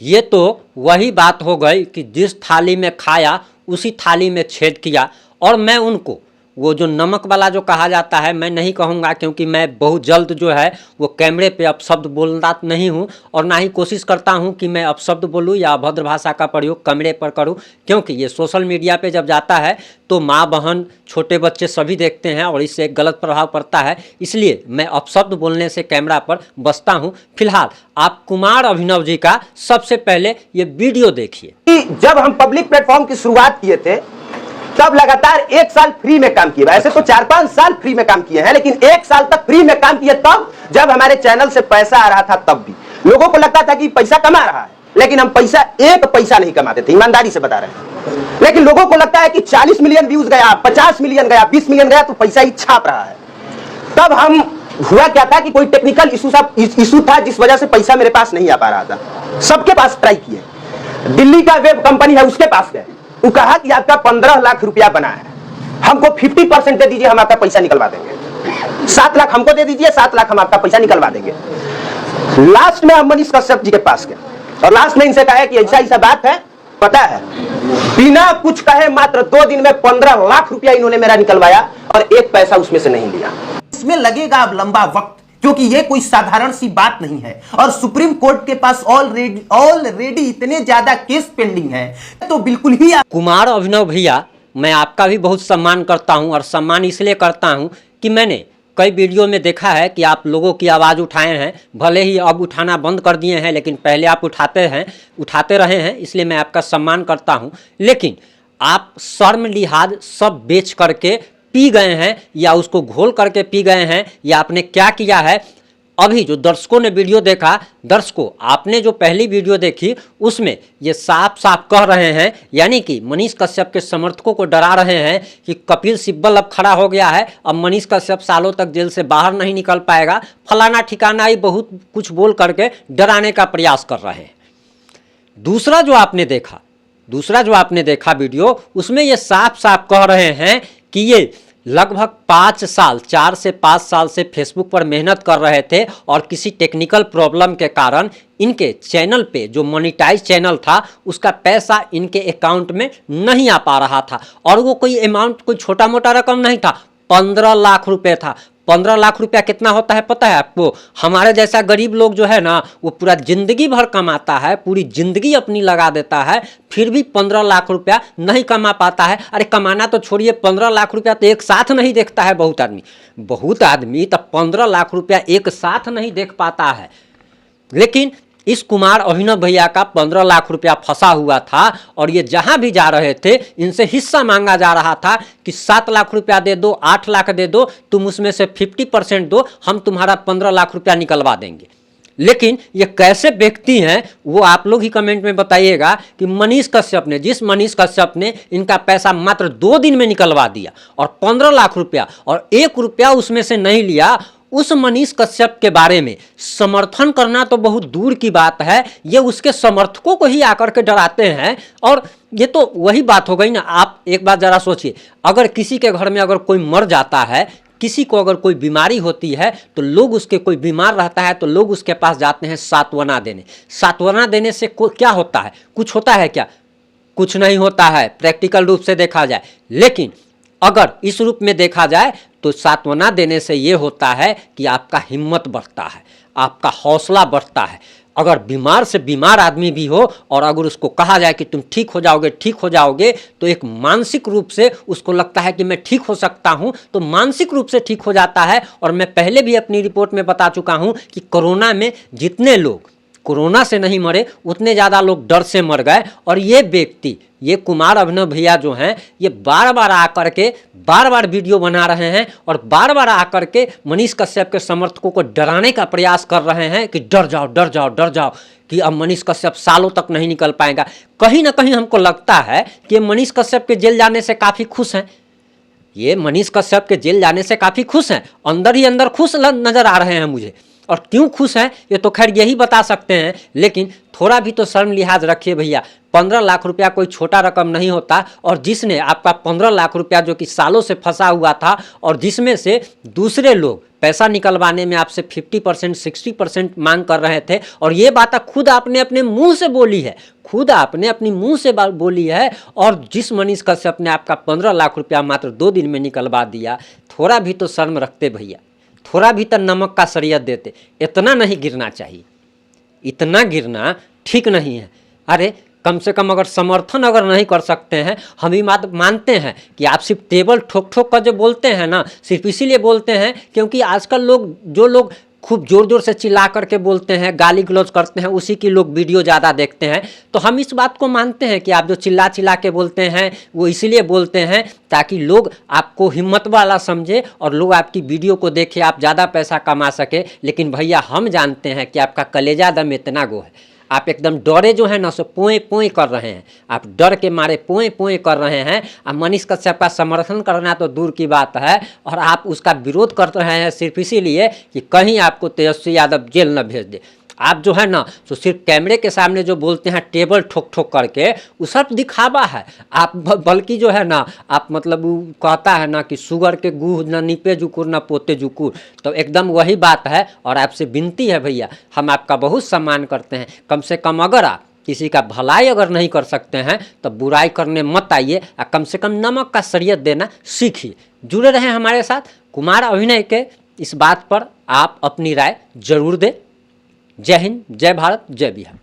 ये तो वही बात हो गई कि जिस थाली में खाया उसी थाली में छेद किया। और मैं उनको वो जो नमक वाला जो कहा जाता है, मैं नहीं कहूँगा क्योंकि मैं बहुत जल्द जो है वो कैमरे पे अपशब्द बोलता नहीं हूँ और ना ही कोशिश करता हूँ कि मैं अपशब्द बोलूँ या अभद्र भाषा का प्रयोग कैमरे पर करूँ, क्योंकि ये सोशल मीडिया पे जब जाता है तो माँ बहन छोटे बच्चे सभी देखते हैं और इससे एक गलत प्रभाव पड़ता है। इसलिए मैं अपशब्द बोलने से कैमरा पर बचता हूँ। फिलहाल आप कुमार अभिनव जी का सबसे पहले ये वीडियो देखिए। जब हम पब्लिक प्लेटफॉर्म की शुरुआत किए थे तब लगातार 1 साल फ्री में काम किए। ऐसे तो 4-5 साल फ्री में काम किए हैं, लेकिन 1 साल तक फ्री में काम किए तब जब हमारे चैनल से पैसा आ रहा था। तब भी लोगों को लगता था कि पैसा कमा रहा है, लेकिन हम एक पैसा नहीं कमाते थे, ईमानदारी से बता रहे हैं। लेकिन लोगों को लगता है कि 40 मिलियन व्यूज गया, 50 मिलियन गया, 20 मिलियन गया तो पैसा ही छाप रहा है। तब हम हुआ क्या था कि कोई टेक्निकल इशू था जिस वजह से पैसा मेरे पास नहीं आ पा रहा था। सबके पास ट्राई किए, दिल्ली का वेब कंपनी है उसके पास गए, वो कहा कि आपका 15 लाख रुपया बना है, हमको 50% दे दीजिए, हम आपका पैसा निकलवा देंगे। 7 लाख हमको दे दीजिए, 7 लाख हम आपका पैसा निकलवा देंगे। लास्ट में हम मनीष कश्यप जी के पास गए और लास्ट में इनसे कहा कि ऐसा बात है, पता है, बिना कुछ कहे मात्र 2 दिन में 15 लाख रुपया इन्होंने मेरा निकलवाया और 1 पैसा उसमें से नहीं लिया। इसमें लगेगा अब लंबा वक्त, क्योंकि ये कोई साधारण सी बात नहीं है और सुप्रीम कोर्ट के पास ऑलरेडी इतने ज्यादा केस पेंडिंग है, तो बिल्कुल ही कुमार अभिनव भैया, मैं आपका भी बहुत सम्मान करता हूं और सम्मान इसलिए करता हूं कि मैंने कई वीडियो में देखा है कि आप लोगों की आवाज़ उठाए हैं। भले ही अब उठाना बंद कर दिए हैं, लेकिन पहले आप उठाते रहे हैं, इसलिए मैं आपका सम्मान करता हूं। लेकिन आप शर्म लिहाज सब बेच करके पी गए हैं या उसको घोल करके पी गए हैं, या आपने क्या किया है। अभी जो दर्शकों ने वीडियो देखा, दर्शकों आपने जो पहली वीडियो देखी उसमें ये साफ साफ कह रहे हैं, यानी कि मनीष कश्यप के समर्थकों को डरा रहे हैं कि कपिल सिब्बल अब खड़ा हो गया है, अब मनीष कश्यप सालों तक जेल से बाहर नहीं निकल पाएगा, फलाना ठिकाना ही बहुत कुछ बोल करके डराने का प्रयास कर रहे हैं। दूसरा जो आपने देखा वीडियो, उसमें ये साफ साफ कह रहे हैं कि ये लगभग 4 से 5 साल से फेसबुक पर मेहनत कर रहे थे और किसी टेक्निकल प्रॉब्लम के कारण इनके चैनल पे जो मोनेटाइज चैनल था उसका पैसा इनके अकाउंट में नहीं आ पा रहा था। और वो कोई अमाउंट कोई छोटा मोटा रकम नहीं था, 15 लाख रुपए था। 15 लाख रुपया कितना होता है पता है आपको? हमारे जैसा गरीब लोग जो है ना, वो पूरा जिंदगी भर कमाता है, पूरी जिंदगी अपनी लगा देता है, फिर भी 15 लाख रुपया नहीं कमा पाता है। अरे कमाना तो छोड़िए, 15 लाख रुपया तो एक साथ नहीं देखता है बहुत आदमी तो 15 लाख रुपया एक साथ नहीं देख पाता है। लेकिन इस कुमार अभिनव भैया का 15 लाख रुपया फंसा हुआ था और ये जहां भी जा रहे थे इनसे हिस्सा मांगा जा रहा था कि 7 लाख रुपया दे दो, 8 लाख दे दो, तुम उसमें से 50% दो, हम तुम्हारा 15 लाख रुपया निकलवा देंगे। लेकिन ये कैसे व्यक्ति हैं वो आप लोग ही कमेंट में बताइएगा कि जिस मनीष कश्यप ने इनका पैसा मात्र 2 दिन में निकलवा दिया और 15 लाख रुपया और 1 रुपया उसमें से नहीं लिया, उस मनीष कश्यप के बारे में समर्थन करना तो बहुत दूर की बात है, ये उसके समर्थकों को ही आकर के डराते हैं। और ये तो वही बात हो गई ना। आप एक बात जरा सोचिए, अगर किसी के घर में अगर कोई मर जाता है, किसी को अगर कोई बीमारी होती है तो लोग उसके कोई बीमार रहता है तो लोग उसके पास जाते हैं सांत्वना देने। सांत्वना देने से क्या होता है? कुछ होता है क्या? कुछ नहीं होता है प्रैक्टिकल रूप से देखा जाए। लेकिन अगर इस रूप में देखा जाए तो सांत्वना देने से ये होता है कि आपका हिम्मत बढ़ता है, आपका हौसला बढ़ता है। अगर बीमार से बीमार आदमी भी हो और अगर उसको कहा जाए कि तुम ठीक हो जाओगे, तो एक मानसिक रूप से उसको लगता है कि मैं ठीक हो सकता हूं, तो मानसिक रूप से ठीक हो जाता है। और मैं पहले भी अपनी रिपोर्ट में बता चुका हूं कि कोरोना में जितने लोग कोरोना से नहीं मरे उतने ज़्यादा लोग डर से मर गए। और ये कुमार अभिनव भैया जो हैं, ये बार बार वीडियो बना रहे हैं और बार बार आकर के मनीष कश्यप के समर्थकों को डराने का प्रयास कर रहे हैं कि डर जाओ कि अब मनीष कश्यप सालों तक नहीं निकल पाएगा। कहीं ना कहीं हमको लगता है कि मनीष कश्यप के जेल जाने से काफ़ी खुश हैं। ये मनीष कश्यप के जेल जाने से काफ़ी खुश हैं, अंदर ही अंदर खुश नज़र आ रहे हैं मुझे। और क्यों खुश हैं ये तो खैर यही बता सकते हैं, लेकिन थोड़ा भी तो शर्म लिहाज रखिए भैया। 15 लाख रुपया कोई छोटा रकम नहीं होता। और जिसने आपका 15 लाख रुपया जो कि सालों से फंसा हुआ था और जिसमें से दूसरे लोग पैसा निकलवाने में आपसे 50% 60% मांग कर रहे थे, और ये बात खुद आपने अपने मुंह से बोली है, खुद आपने अपनी मुंह से बोली है। और जिस मनीष कश्यप ने आपका 15 लाख रुपया मात्र 2 दिन में निकलवा दिया, थोड़ा भी तो शर्म रखते भैया, थोड़ा भी तो नमक का शरीयत देते। इतना नहीं गिरना चाहिए, इतना गिरना ठीक नहीं है। अरे कम से कम अगर समर्थन अगर नहीं कर सकते हैं, हम ही मानते हैं कि आप सिर्फ टेबल ठोक ठोक कर जो बोलते हैं ना, सिर्फ इसीलिए बोलते हैं क्योंकि आजकल जो लोग खूब ज़ोर ज़ोर से चिल्ला करके बोलते हैं, गाली गलौज करते हैं, उसी की लोग वीडियो ज़्यादा देखते हैं। तो हम इस बात को मानते हैं कि आप जो चिल्ला चिल्ला के बोलते हैं वो इसीलिए बोलते हैं ताकि लोग आपको हिम्मत वाला समझे और लोग आपकी वीडियो को देखे, आप ज़्यादा पैसा कमा सके। लेकिन भैया हम जानते हैं कि आपका कलेजा दम इतना गो है, आप एकदम डरे जो है ना सो पोए पोए कर रहे हैं, आप डर के मारे पोए पोए कर रहे हैं। अब मनीष कश्यप का समर्थन करना तो दूर की बात है, और आप उसका विरोध कर रहे हैं सिर्फ इसीलिए कि कहीं आपको तेजस्वी यादव जेल न भेज दे। आप जो है ना तो सिर्फ कैमरे के सामने जो बोलते हैं टेबल ठोक ठोक करके, वो सब दिखावा है। आप बल्कि जो है ना आप मतलब वो कहता है ना कि सुगर के गुह न नीपे जुकुर न पोते जुकुर, तो एकदम वही बात है। और आपसे विनती है भैया, हम आपका बहुत सम्मान करते हैं, कम से कम अगर आप किसी का भलाई अगर नहीं कर सकते हैं तो बुराई करने मत आइए, और कम से कम नमक का शरीयत देना सीखिए। जुड़े रहें हमारे साथ। कुमार अभिनय के इस बात पर आप अपनी राय जरूर दें। जय हिंद, जय भारत, जय बिहार।